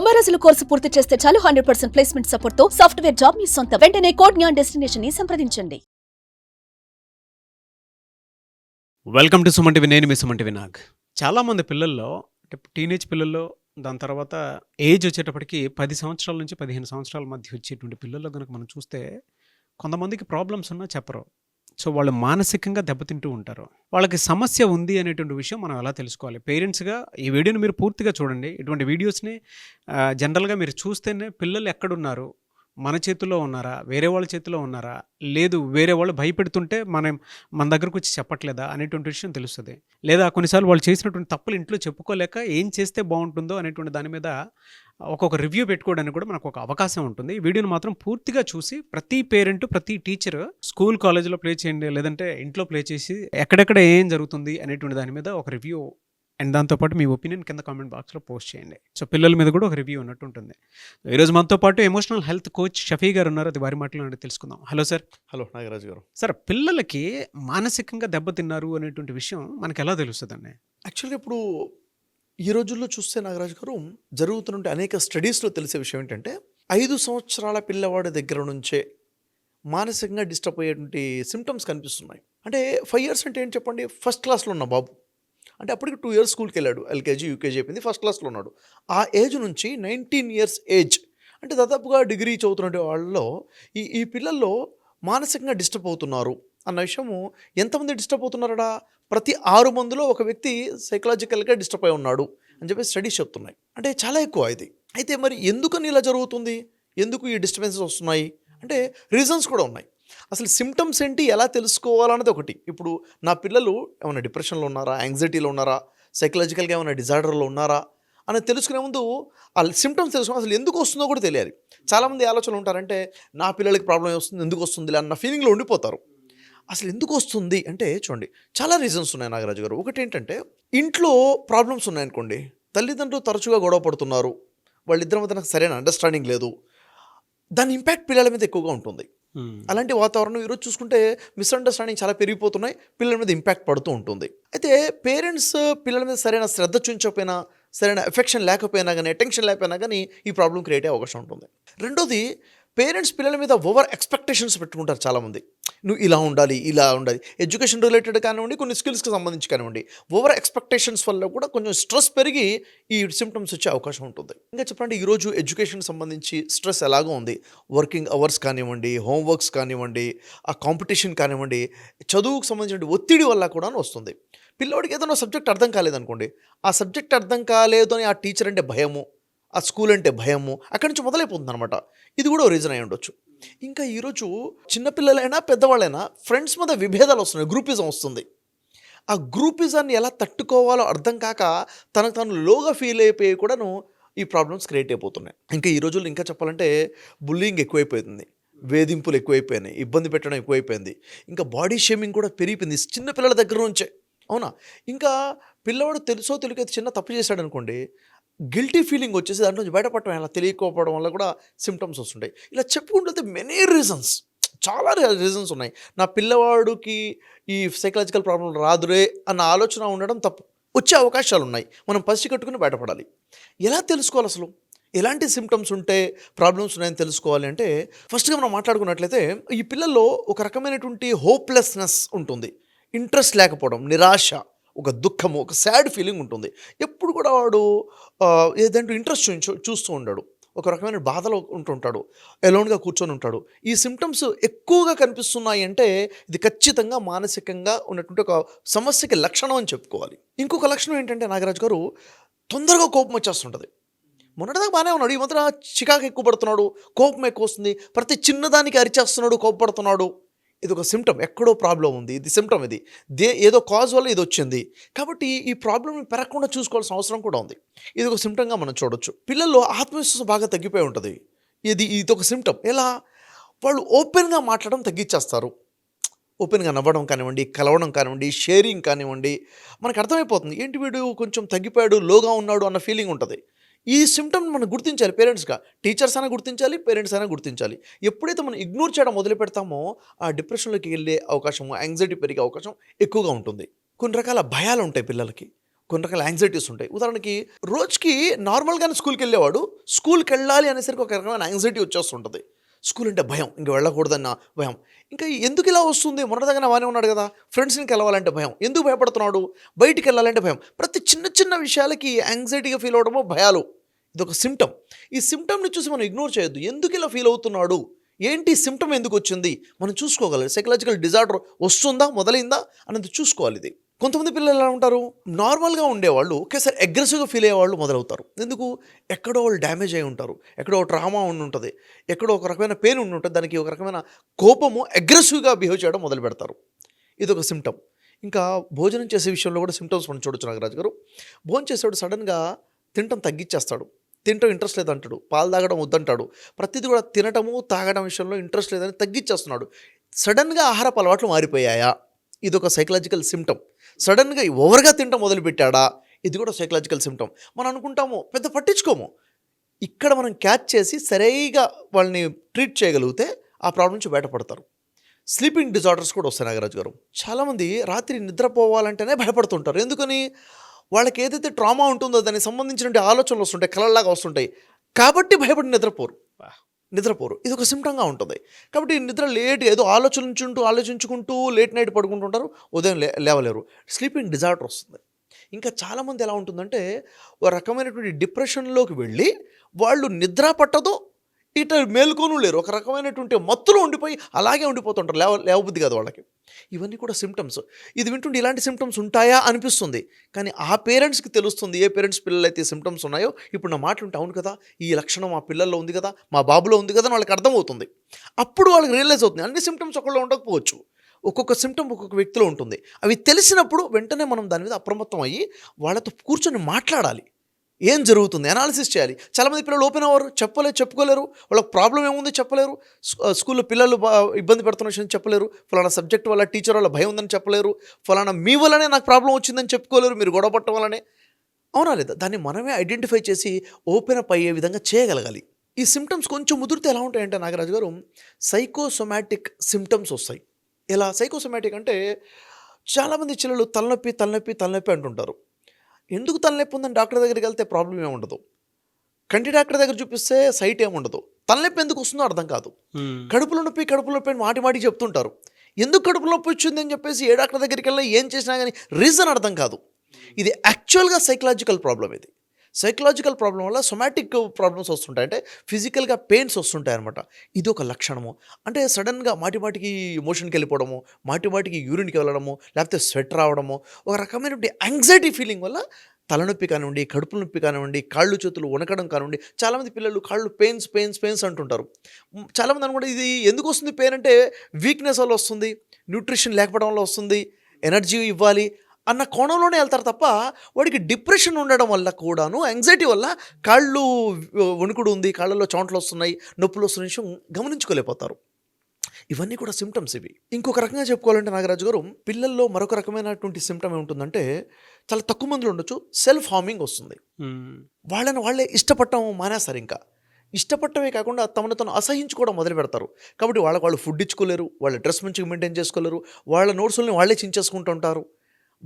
90 రోజుల కోర్సు పూర్తి చేస్తే చాలు 100% ప్లేస్మెంట్ సపోర్ట్ తో సాఫ్ట్వేర్ జాబ్ మీ సొంతం. వెంటనే కోడ్ జ్ఞాన్ డెస్టినేషన్ ని సంప్రదించండి. Welcome to Suman TV. నేను మీ సుమన్ టీవీ నాగ్. చాలామంది పిల్లల్లో అంటే టీనేజ్ పిల్లల్లో దాని తర్వాత ఏజ్ వచ్చేటప్పటికి 10 సంవత్సరాల నుంచి 15 సంవత్సరాల మధ్య వచ్చేటువంటి పిల్లల్లో కనుక మనం చూస్తే కొంతమందికి ప్రాబ్లమ్స్ ఉన్నా చెప్పరు. సో వాళ్ళు మానసికంగా దెబ్బతింటూ ఉంటారు. వాళ్ళకి సమస్య ఉంది అనేటువంటి విషయం మనం ఎలా తెలుసుకోవాలి? పేరెంట్స్గా ఈ వీడియోని మీరు పూర్తిగా చూడండి. ఇటువంటి వీడియోస్ని జనరల్గా మీరు చూస్తేనే పిల్లలు ఎక్కడున్నారు, మన చేతిలో ఉన్నారా, వేరే వాళ్ళ చేతిలో ఉన్నారా, లేదు వేరే వాళ్ళు భయపెడుతుంటే మన దగ్గరకు వచ్చి చెప్పట్లేదా అనేటువంటి విషయం తెలుస్తుంది. లేదా కొన్నిసార్లు వాళ్ళు చేసినటువంటి తప్పులు ఇంట్లో చెప్పుకోలేక ఏం చేస్తే బాగుంటుందో అనేటువంటి దాని మీద ఒక్కొక్క రివ్యూ పెట్టుకోవడానికి కూడా మనకు ఒక అవకాశం ఉంటుంది. ఈ వీడియోని మాత్రం పూర్తిగా చూసి ప్రతి పేరెంట్, ప్రతి టీచర్ స్కూల్ కాలేజీలో ప్లే చేయండి, లేదంటే ఇంట్లో ప్లే చేసి ఎక్కడెక్కడ ఏం జరుగుతుంది అనేటువంటి దాని మీద ఒక రివ్యూ అండ్ దాంతోపాటు మీ ఒపీనియన్ కింద కామెంట్ బాక్స్లో పోస్ట్ చేయండి. సో పిల్లల మీద కూడా ఒక రివ్యూ ఉన్నట్టు ఉంటుంది. ఈరోజు మనతో పాటు ఎమోషనల్ హెల్త్ కోచ్ షఫీ గారు ఉన్నారు. అది వారి మాటలో తెలుసుకుందాం. Hello sir. హలో నాగరాజు గారు. సార్, పిల్లలకి మానసికంగా దెబ్బతిన్నారు అనేటువంటి విషయం మనకు ఎలా తెలుస్తుందండి? యాక్చువల్గా ఇప్పుడు ఈ రోజుల్లో చూస్తే నాగరాజు గారు జరుగుతున్న అనేక స్టడీస్లో తెలిసే విషయం ఏంటంటే 5 సంవత్సరాల పిల్లవాడి దగ్గర నుంచే మానసికంగా డిస్టర్బ్ అయ్యేటువంటి సిమ్టమ్స్ కనిపిస్తున్నాయి. అంటే 5 years అంటే ఏంటి చెప్పండి? ఫస్ట్ క్లాస్లో ఉన్న బాబు అంటే అప్పటికి 2 years స్కూల్కి వెళ్ళాడు, ఎల్కేజీ యూకేజీ అయిపోయింది, ఫస్ట్ క్లాస్లో ఉన్నాడు. ఆ ఏజ్ నుంచి 19 years ఏజ్ అంటే దాదాపుగా డిగ్రీ చదువుతున్న వాళ్ళలో ఈ పిల్లల్లో మానసికంగా డిస్టర్బ్ అవుతున్నారు అన్న విషయము. ఎంతమంది డిస్టర్బ్ అవుతున్నారడా? ప్రతి 6 మందిలో ఒక వ్యక్తి సైకలాజికల్గా డిస్టర్బ్ అయి ఉన్నాడు అని చెప్పి స్టడీస్ చెప్తున్నాయి. అంటే చాలా ఎక్కువ ఇది. అయితే మరి ఎందుకని ఇలా జరుగుతుంది, ఎందుకు ఈ డిస్టర్బెన్సెస్ వస్తున్నాయి అంటే రీజన్స్ కూడా ఉన్నాయి. అసలు సిమ్టమ్స్ ఏంటి, ఎలా తెలుసుకోవాలన్నది ఒకటి. ఇప్పుడు నా పిల్లలు ఏమైనా డిప్రెషన్లో ఉన్నారా, యాంగ్జైటీలో ఉన్నారా, సైకలాజికల్గా ఏమైనా డిజార్డర్లో ఉన్నారా అని తెలుసుకునే ముందు ఆ సిమ్టమ్స్ తెలుసుకుని అసలు ఎందుకు వస్తుందో కూడా తెలియాలి. చాలామంది ఆలోచనలు ఉంటారంటే నా పిల్లలకి ప్రాబ్లం వస్తుంది, ఎందుకు వస్తుంది అన్న ఫీలింగ్లో ఉండిపోతారు. అసలు ఎందుకు వస్తుంది అంటే చూడండి, చాలా రీజన్స్ ఉన్నాయి నాగరాజు గారు. ఒకటి ఏంటంటే ఇంట్లో ప్రాబ్లమ్స్ ఉన్నాయనుకోండి, తల్లిదండ్రులు తరచుగా గొడవ పడుతున్నారు, వాళ్ళిద్దరి మధ్య సరైన అండర్స్టాండింగ్ లేదు, దాని ఇంపాక్ట్ పిల్లల మీద ఎక్కువగా ఉంటుంది. అలాంటి వాతావరణం ఈరోజు చూసుకుంటే మిస్అండర్స్టాండింగ్ చాలా పెరిగిపోతున్నాయి, పిల్లల మీద ఇంపాక్ట్ పడుతూ ఉంటుంది. అయితే పేరెంట్స్ పిల్లల మీద సరైన శ్రద్ధ చూపించకపోయినా, సరైన ఎఫెక్షన్ లేకపోయినా కానీ, అటెన్షన్ లేకపోయినా కానీ ఈ ప్రాబ్లం క్రియేట్ అయ్యే అవకాశం ఉంటుంది. రెండోది, పేరెంట్స్ పిల్లల మీద ఓవర్ ఎక్స్పెక్టేషన్స్ పెట్టుకుంటారు చాలామంది. నువ్వు ఇలా ఉండాలి, ఇలా ఉండాలి, ఎడ్యుకేషన్ రిలేటెడ్ కానివ్వండి, కొన్ని స్కిల్స్కి సంబంధించి కానివ్వండి, ఓవర్ ఎక్స్పెక్టేషన్స్ వల్ల కూడా కొంచెం స్ట్రెస్ పెరిగి ఈ సిమ్టమ్స్ వచ్చే అవకాశం ఉంటుంది. ఇంకా చెప్పండి, ఈరోజు ఎడ్యుకేషన్ సంబంధించి స్ట్రెస్ ఎలాగో ఉంది. వర్కింగ్ అవర్స్ కానివ్వండి, హోంవర్క్స్ కానివ్వండి, ఆ కాంపిటీషన్ కానివ్వండి, చదువుకు సంబంధించిన ఒత్తిడి వల్ల కూడా వస్తుంది. పిల్లోడికి ఏదైనా సబ్జెక్ట్ అర్థం కాలేదనుకోండి, ఆ సబ్జెక్ట్ అర్థం కాలేదు అని ఆ టీచర్ అంటే భయము, ఆ స్కూల్ అంటే భయము, అక్కడి నుంచి మొదలైపోతుంది అనమాట. ఇది కూడా రీజన్ అయి ఉండొచ్చు. ఇంకా ఈరోజు చిన్నపిల్లలైనా పెద్దవాళ్ళైనా ఫ్రెండ్స్ మీద విభేదాలు వస్తున్నాయి, గ్రూపిజం వస్తుంది. ఆ గ్రూపిజాన్ని ఎలా తట్టుకోవాలో అర్థం కాక తనకు తాను లోగా ఫీల్ అయిపోయి కూడాను ఈ ప్రాబ్లమ్స్ క్రియేట్ అయిపోతున్నాయి. ఇంకా ఈ రోజుల్లో ఇంకా చెప్పాలంటే బుల్లింగ్ ఎక్కువైపోయింది, వేధింపులు ఎక్కువైపోయినాయి, ఇబ్బంది పెట్టడం ఎక్కువైపోయింది, ఇంకా బాడీ షేమింగ్ కూడా పెరిగిపోయింది చిన్నపిల్లల దగ్గర నుంచే. అవునా? ఇంకా పిల్లవాడు తెలుసో తెలియక చిన్న తప్పు చేశాడు అనుకోండి, గిల్టీ ఫీలింగ్ వచ్చేసి దాంట్లో నుంచి బయటపడటం, అలా తెలియకపోవడం వల్ల కూడా సిమ్టమ్స్ వస్తుంటాయి. ఇలా చెప్పుకుంటే మెనీ రీజన్స్, చాలా రీజన్స్ ఉన్నాయి. నా పిల్లవాడికి ఈ సైకలాజికల్ ప్రాబ్లం రాదురే అన్న ఆలోచన ఉండడం తప్పు. వచ్చే అవకాశాలు ఉన్నాయి, మనం పసిగట్టుకుని బయటపడాలి. ఎలా తెలుసుకోవాలి అసలు? ఎలాంటి సిమ్టమ్స్ ఉంటే ప్రాబ్లమ్స్ ఉన్నాయని తెలుసుకోవాలి అంటే ఫస్ట్గా మనం మాట్లాడుకున్నట్లయితే ఈ పిల్లల్లో ఒక రకమైనటువంటి హోప్లెస్నెస్ ఉంటుంది, ఇంట్రెస్ట్ లేకపోవడం, నిరాశ, ఒక దుఃఖము, ఒక సాడ్ ఫీలింగ్ ఉంటుంది. ఎప్పుడు కూడా వాడు ఏదంటూ ఇంట్రెస్ట్ చూస్తూ ఉంటాడు, ఒక రకమైన బాధలో ఉంటుంటాడు, ఎలోన్గా కూర్చొని ఉంటాడు. ఈ సిమ్టమ్స్ ఎక్కువగా కనిపిస్తున్నాయి అంటే ఇది ఖచ్చితంగా మానసికంగా ఉన్నటువంటి ఒక సమస్యకి లక్షణం అని చెప్పుకోవాలి. ఇంకొక లక్షణం ఏంటంటే నాగరాజు గారు, తొందరగా కోపం వచ్చేస్తుంటుంది. మొన్నటిదాకా బాగానే ఉన్నాడు, ఈ మాత్రం చికాకు ఎక్కువ పడుతున్నాడు, కోపం ఎక్కువ వస్తుంది, ప్రతి చిన్నదానికి అరిచేస్తున్నాడు, కోపపడుతున్నాడు. ఇది ఒక సిమ్టమ్, ఎక్కడో ప్రాబ్లం ఉంది, ఇది సిమ్టమ్, ఇది ఏదో కాజ్ వల్ల ఇది వచ్చింది. కాబట్టి ఈ ప్రాబ్లమ్ని పెరగకుండా చూసుకోవాల్సిన అవసరం కూడా ఉంది. ఇది ఒక సిమ్టమ్గా మనం చూడొచ్చు. పిల్లల్లో ఆత్మవిశ్వాసం బాగా తగ్గిపోయి ఉంటుంది. ఇది ఒక సిమ్టమ్. ఎలా? వాళ్ళు ఓపెన్గా మాట్లాడడం తగ్గించేస్తారు. ఓపెన్గా నవ్వడం కానివ్వండి, కలవడం కానివ్వండి, షేరింగ్ కానివ్వండి, మనకు అర్థమైపోతుంది ఏంటి వీడు కొంచెం తగ్గిపోయాడు, లోగా ఉన్నాడు అన్న ఫీలింగ్ ఉంటుంది. ఈ సిమ్టమ్ మనం గుర్తించాలి పేరెంట్స్గా. టీచర్స్ అయినా గుర్తించాలి, పేరెంట్స్ అయినా గుర్తించాలి. ఎప్పుడైతే మనం ఇగ్నోర్ చేయడం మొదలు పెడతామో ఆ డిప్రెషన్లోకి వెళ్ళే అవకాశము, యాంగ్జైటీ పెరిగే అవకాశం ఎక్కువగా ఉంటుంది. కొన్ని రకాల భయాలు ఉంటాయి పిల్లలకి. కొన్ని రకాల యాంగ్జైటీస్ ఉంటాయి. ఉదాహరణకి రోజుకి నార్మల్గానే స్కూల్కి వెళ్ళేవాడు, స్కూల్కి వెళ్ళాలి అనేసరికి ఒక రకమైన యాంగ్జైటీ వచ్చేస్తుంటుంది. స్కూల్ అంటే భయం, ఇంక వెళ్ళకూడదన్న భయం. ఇంకా ఎందుకు ఇలా వస్తుంది? మొన్నటిదాకా బాగానే ఉన్నాడు కదా, ఫ్రెండ్స్ని కలవాలంటే భయం, ఎందుకు భయపడుతున్నాడు? బయటికి వెళ్ళాలంటే భయం. ప్రతి చిన్న చిన్న విషయాలకి యాంగ్జైటీగా ఫీల్ అవడమో భయాలు, ఇదొక సిమ్టమ్. ఈ సిమ్టమ్ని చూసి మనం ఇగ్నోర్ చేయొద్దు. ఎందుకు ఇలా ఫీల్ అవుతున్నాడు, ఏంటి సిమ్టమ్ ఎందుకు వచ్చింది మనం చూసుకోగలరు. సైకలాజికల్ డిజార్డర్ వస్తుందా, మొదలైందా అన్నది చూసుకోవాలి. ఇది కొంతమంది పిల్లలు ఎలా ఉంటారు, నార్మల్గా ఉండేవాళ్ళు ఒకేసారి అగ్రెసివ్గా ఫీల్ అయ్యేవాళ్ళు మొదలవుతారు. ఎందుకు? ఎక్కడో వాళ్ళు డ్యామేజ్ అయి ఉంటారు, ఎక్కడో ట్రామా ఉండి ఉంటుంది, ఎక్కడో ఒక రకమైన పెయిన్ ఉండి ఉంటుంది, దానికి ఒక రకమైన కోపము అగ్రెసివ్గా బిహేవ్ చేయడం మొదలు పెడతారు. ఇది ఒక సిమ్టమ్. ఇంకా భోజనం చేసే విషయంలో కూడా సిమ్టమ్స్ మనం చూడొచ్చు నాగరాజు గారు. భోజనం చేసేవాడు సడన్గా తినటం తగ్గించేస్తాడు, తినటం ఇంట్రెస్ట్ లేదంటాడు, పాలు తాగడం వద్దంటాడు, ప్రతిదీ కూడా తినటము తాగడం విషయంలో ఇంట్రెస్ట్ లేదని తగ్గించేస్తున్నాడు. సడన్గా ఆహారపు అలవాట్లు మారిపోయాయా? ఇది ఒక సైకలాజికల్ సిమ్టమ్. సడన్గా ఓవర్గా తినటం మొదలుపెట్టాడా? ఇది కూడా సైకలాజికల్ సిమ్టమ్. మనం అనుకుంటాము, పెద్ద పట్టించుకోము. ఇక్కడ మనం క్యాచ్ చేసి సరిగా వాళ్ళని ట్రీట్ చేయగలిగితే ఆ ప్రాబ్లం నుంచి బయటపడతారు. స్లీపింగ్ డిజార్డర్స్ కూడా వస్తాయి నాగరాజు గారు. చాలామంది రాత్రి నిద్రపోవాలంటేనే భయపడుతుంటారు. ఎందుకని? వాళ్ళకి ఏదైతే ట్రామా ఉంటుందో దానికి సంబంధించిన ఆలోచనలు వస్తుంటాయి, కలల్లాగా వస్తుంటాయి, కాబట్టి భయపడి నిద్రపోరు. ఇది ఒక సిమ్టంగా ఉంటుంది. కాబట్టి నిద్ర లేట్, ఏదో ఆలోచించుకుంటూ లేట్ నైట్ పడుకుంటుంటారు, ఉదయం లేవలేరు. స్లీపింగ్ డిజార్డర్ వస్తుంది. ఇంకా చాలామంది ఎలా ఉంటుందంటే ఒక రకమైనటువంటి డిప్రెషన్లోకి వెళ్ళి వాళ్ళు నిద్ర పట్టదో, ఇట మేలుకోను లేరు, ఒక రకమైనటువంటి మత్తులో ఉండిపోయి అలాగే ఉండిపోతుంటారు, లేవబుద్ధి కాదు వాళ్ళకి. ఇవన్నీ కూడా సిమ్టమ్స్. ఇది వింటుంటే ఇలాంటి సిమ్టమ్స్ ఉంటాయా అనిపిస్తుంది, కానీ ఆ పేరెంట్స్కి తెలుస్తుంది. ఏ పేరెంట్స్ పిల్లలైతే సిమ్టమ్స్ ఉన్నాయో, ఇప్పుడు నా మాటలుంటే అవును కదా, ఈ లక్షణం మా పిల్లల్లో ఉంది కదా, మా బాబులో ఉంది కదా అని వాళ్ళకి అర్థమవుతుంది. అప్పుడు వాళ్ళకి రియలైజ్ అవుతుంది. అన్ని సిమ్టమ్స్ ఒకళ్ళు ఉండకపోవచ్చు, ఒక్కొక్క సిమ్టమ్ ఒక్కొక్క వ్యక్తిలో ఉంటుంది. అవి తెలిసినప్పుడు వెంటనే మనం దాని మీద అప్రమత్తం అయ్యి వాళ్ళతో కూర్చొని మాట్లాడాలి. ఏం జరుగుతుంది అనాలిసిస్ చేయాలి. చాలామంది పిల్లలు ఓపెన్ అవ్వరు, చెప్పుకోలేరు, వాళ్ళకి ప్రాబ్లం ఏముంది చెప్పలేరు, స్కూల్లో పిల్లలు ఇబ్బంది పెడుతున్న విషయం చెప్పలేరు, ఫలానా సబ్జెక్ట్ వల్ల టీచర్ వల్ల భయం ఉందని చెప్పలేరు, ఫలానా మీ వల్లనే నాకు ప్రాబ్లం వచ్చిందని చెప్పుకోలేరు, మీరు గొడవ పట్టడం వల్లనే. అవునా లేదా? దాన్ని మనమే ఐడెంటిఫై చేసి ఓపెన్ అప్ అయ్యే విధంగా చేయగలగాలి. ఈ సిమ్టమ్స్ కొంచెం ముదిరితే ఎలా ఉంటాయంటే నాగరాజు గారు, సైకోసొమాటిక్ సిమ్టమ్స్ వస్తాయి. ఎలా సైకోసొమాటిక్ అంటే, చాలామంది చిన్నలు తలనొప్పి అంటుంటారు. ఎందుకు తలనొప్పి ఉందని డాక్టర్ దగ్గరికి వెళ్తే ప్రాబ్లం ఏముండదు, కంటి డాక్టర్ దగ్గర చూపిస్తే సైట్ ఏముండదు, తలనొప్పి ఎందుకు వస్తుందో అర్థం కాదు. కడుపులో నొప్పి అని మాటి చెప్తుంటారు. ఎందుకు కడుపులో నొప్పి వచ్చింది అని చెప్పేసి ఏ డాక్టర్ దగ్గరికి వెళ్ళినా ఏం చేసినా కానీ రీజన్ అర్థం కాదు. ఇది యాక్చువల్గా సైకలాజికల్ ప్రాబ్లం. ఇది సైకలాజికల్ ప్రాబ్లం వల్ల సొమాటిక్ ప్రాబ్లమ్స్ వస్తుంటాయి, అంటే ఫిజికల్గా పెయిన్స్ వస్తుంటాయి అనమాట. ఇది ఒక లక్షణము. అంటే సడన్గా మాటికి మోషన్కి వెళ్ళిపోవడము, మాటికి యూరిన్కి వెళ్ళడము, లేకపోతే స్వెట్ రావడము, ఒక రకమైనటువంటి యాంగ్జైటీ ఫీలింగ్ వల్ల తలనొప్పి కానివ్వండి, కడుపు నొప్పి కానివ్వండి, కాళ్ళు చేతులు వణకడం కానివ్వండి. చాలామంది పిల్లలు కాళ్ళు పెయిన్స్ అంటుంటారు. చాలామంది అనుకుంటే ఇది ఎందుకు వస్తుంది పెయిన్ అంటే, వీక్నెస్ వల్ల వస్తుంది, న్యూట్రిషన్ లేకపోవడం వల్ల వస్తుంది, ఎనర్జీ ఇవ్వాలి అన్న కోణంలోనే వెళ్తారు తప్ప, వాడికి డిప్రెషన్ ఉండడం వల్ల కూడాను, యాంగ్జైటీ వల్ల కాళ్ళు వణుకుడు ఉంది, కాళ్ళలో చెమటలు వస్తున్నాయి, నొప్పులు వస్తున్న విషయం గమనించుకోలేకపోతారు. ఇవన్నీ కూడా సిమ్టమ్స్. ఇవి ఇంకొక రకంగా చెప్పుకోవాలంటే నాగరాజు గారు, పిల్లల్లో మరొక రకమైనటువంటి సిమ్టమ్ ఏముంటుందంటే, చాలా తక్కువ మందిలో ఉండొచ్చు, సెల్ఫ్ హార్మింగ్ వస్తుంది. వాళ్ళే ఇష్టపడటం మానేస్తారు. ఇంకా ఇష్టపడటమే కాకుండా తమను తను అసహించుకోవడం మొదలు పెడతారు. కాబట్టి వాళ్ళు ఫుడ్ ఇచ్చుకోలేరు, వాళ్ళ డ్రెస్ మంచిగా మెయింటైన్ చేసుకోలేరు, వాళ్ళ నోట్స్ని వాళ్ళే చించేసుకుంటూ ఉంటారు,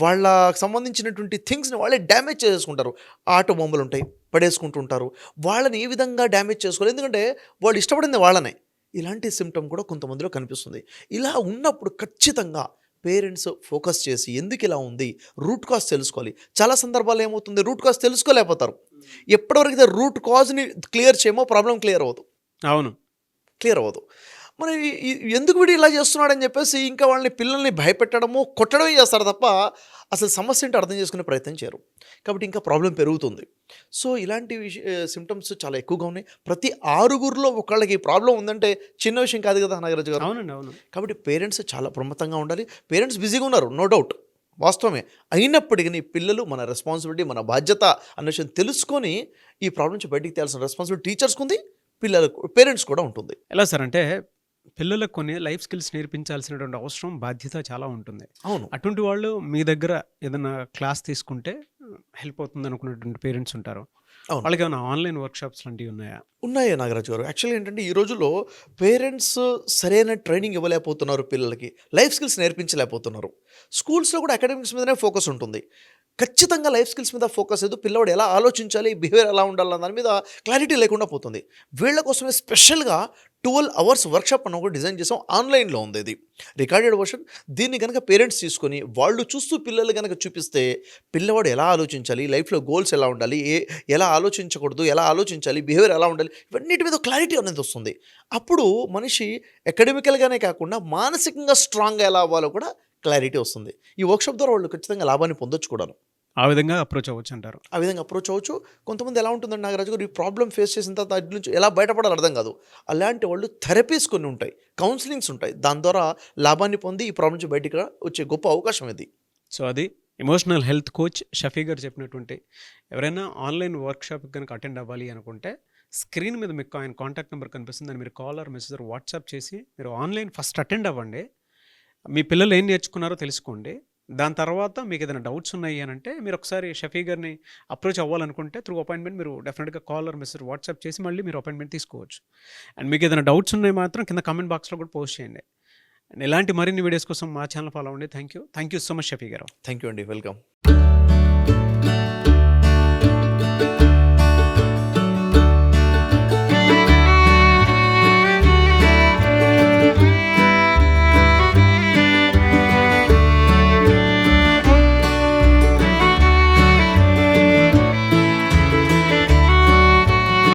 వాళ్ళకి సంబంధించినటువంటి థింగ్స్ని వాళ్ళే డ్యామేజ్ చేసుకుంటారు. ఆటో బొమ్మలు ఉంటాయి పడేసుకుంటుంటారు, వాళ్ళని ఏ విధంగా డ్యామేజ్ చేసుకోవాలి, ఎందుకంటే వాళ్ళు ఇష్టపడింది వాళ్ళనే. ఇలాంటి సిమ్టమ్ కూడా కొంతమందిలో కనిపిస్తుంది. ఇలా ఉన్నప్పుడు ఖచ్చితంగా పేరెంట్స్ ఫోకస్ చేసి ఎందుకు ఇలా ఉంది, రూట్ కాజ్ తెలుసుకోవాలి. చాలా సందర్భాల్లో ఏమవుతుంది, రూట్ కాజ్ తెలుసుకోలేకపోతారు. ఎప్పటివరకు రూట్ కాజ్ని క్లియర్ చేయమో ప్రాబ్లం క్లియర్ అవ్వదు. మరి ఎందుకు వీడు ఇలా చేస్తున్నాడని చెప్పేసి ఇంకా పిల్లల్ని భయపెట్టడము, కొట్టడమే చేస్తారు తప్ప అసలు సమస్య ఏంటో అర్థం చేసుకునే ప్రయత్నం చేయరు. కాబట్టి ఇంకా ప్రాబ్లం పెరుగుతుంది. సో ఇలాంటి సిమ్టమ్స్ చాలా ఎక్కువగా ఉన్నాయి. ప్రతి 6గురిలో ఒకళ్ళకి ప్రాబ్లం ఉందంటే చిన్న విషయం కాదు కదా నాగరాజు గారు. అవును. కాబట్టి పేరెంట్స్ చాలా ప్రమత్తంగా ఉండాలి. పేరెంట్స్ బిజీగా ఉన్నారు, నో డౌట్, వాస్తవమే. అయినప్పటికీ పిల్లలు మన రెస్పాన్సిబిలిటీ, మన బాధ్యత అన్న విషయం తెలుసుకొని ఈ ప్రాబ్లం నుంచి బయటికి తేయాల్సిన రెస్పాన్సిబిలిటీ టీచర్స్కి ఉంది, పిల్లలకు పేరెంట్స్ కూడా ఉంటుంది. ఎలా సార్ అంటే, పిల్లలకు కొన్ని లైఫ్ స్కిల్స్ నేర్పించాల్సినటువంటి అవసరం, బాధ్యత చాలా ఉంటుంది. అవును. అటువంటి వాళ్ళు మీ దగ్గర ఏదైనా క్లాస్ తీసుకుంటే హెల్ప్ అవుతుంది అనుకున్నటువంటి పేరెంట్స్ ఉంటారు. అవును. వాళ్ళకి ఏమైనా ఆన్లైన్ వర్క్షాప్స్ లాంటివి ఉన్నాయా? ఉన్నాయి నాగరాజు గారు. యాక్చువల్‌గా ఏంటంటే ఈ రోజుల్లో పేరెంట్స్ సరైన ట్రైనింగ్ ఇవ్వలేకపోతున్నారు పిల్లలకి. లైఫ్ స్కిల్స్ నేర్పించలేకపోతున్నారు. స్కూల్స్‌లో కూడా అకాడమిక్స్ మీదనే ఫోకస్ ఉంటుంది. ఖచ్చితంగా లైఫ్ స్కిల్స్ మీద ఫోకస్ లేదు. పిల్లోడు ఎలా ఆలోచించాలి, బిహేవియర్ ఎలా ఉండాలన్న దాని మీద క్లారిటీ లేకుండా పోతుంది. వీళ్ళ కోసమే స్పెషల్‌గా 12 అవర్స్ వర్క్‌షాప్ అని ఒకటి డిజైన్ చేసాం. ఆన్‌లైన్‌లో ఉంది ఇది. Recorded version. దీన్ని గనక పేరెంట్స్ తీసుకొని వాళ్ళు చూస్తూ పిల్లలు గనక చూపిస్తే పిల్లవాడు ఎలా ఆలోచించాలి, లైఫ్‌లో గోల్స్ ఎలా ఉండాలి, ఎలా ఆలోచించకూడదు, ఎలా ఆలోచించాలి, బిహేవియర్ ఎలా ఉండాలి, ఇవన్నిటి మీద క్లారిటీ అనేది వస్తుంది. అప్పుడు మనిషి అకాడమికల్‌గానే కాకుండా మానసికంగా స్ట్రాంగ్‌గా ఎలా అవ్వాలో కూడా క్లారిటీ వస్తుంది. ఈ వర్క్‌షాప్ ద్వారా వాళ్ళు ఖచ్చితంగా లాభాన్ని పొందొచ్చు కూడాను. ఆ విధంగా అప్రోచ్ అవ్వచ్చు అంటారు. ఆ విధంగా అప్రోచ్ అవ్వచ్చు. కొంతమంది ఎలా ఉంటుందంటే నాగరాజు గారు, ఈ ప్రాబ్లమ్ ఫేస్ చేసిన తర్వాత అటు నుంచి ఎలా బయటపడాలో అర్థం కాదు. అలాంటి వాళ్ళు థెరపీస్ కొన్ని ఉంటాయి, కౌన్సిలింగ్స్ ఉంటాయి. దాని ద్వారా లాభాన్ని పొంది ఈ ప్రాబ్లమ్ నుంచి బయటికి వచ్చే గొప్ప అవకాశం ఇది. సో అది ఎమోషనల్ హెల్త్ కోచ్ షఫీ గారు చెప్పినటువంటి ఎవరైనా ఆన్లైన్ వర్క్షాప్కి కనుక అటెండ్ అవ్వాలి అనుకుంటే స్క్రీన్ మీద మీకు ఆయన కాంటాక్ట్ నెంబర్ కనిపిస్తుంది. దాన్ని మీరు కాల్ ఆర్ మెసేజ్ వాట్సాప్ చేసి మీరు ఆన్లైన్ ఫస్ట్ అటెండ్ అవ్వండి. మీ పిల్లలు ఏం నేర్చుకున్నారో తెలుసుకోండి. దాని తర్వాత మీకు ఏదైనా డౌట్స్ ఉన్నాయి అని అంటే మీరు ఒకసారి షఫీ గారిని అప్రోచ్ అవ్వాలనుకుంటే త్రూ అపాయింట్మెంట్ మీరు డెఫినెట్గా కాల్ ఆర్ మెసేజ్ వాట్సాప్ చేసి మళ్ళీ మీరు అపాయింట్మెంట్ తీసుకోవచ్చు. అండ్ మీకు ఏదైనా డౌట్స్ ఉన్నాయి మాత్రం కింద కామెంట్ బాక్స్లో కూడా పోస్ట్ చేయండి. అండ్ ఇలాంటి మరిన్ని వీడియోస్ కోసం మా ఛానల్ ఫాలో అవ్వండి. Thank you so much Shafi గారు. థ్యాంక్ యూ అండి. వెల్కమ్.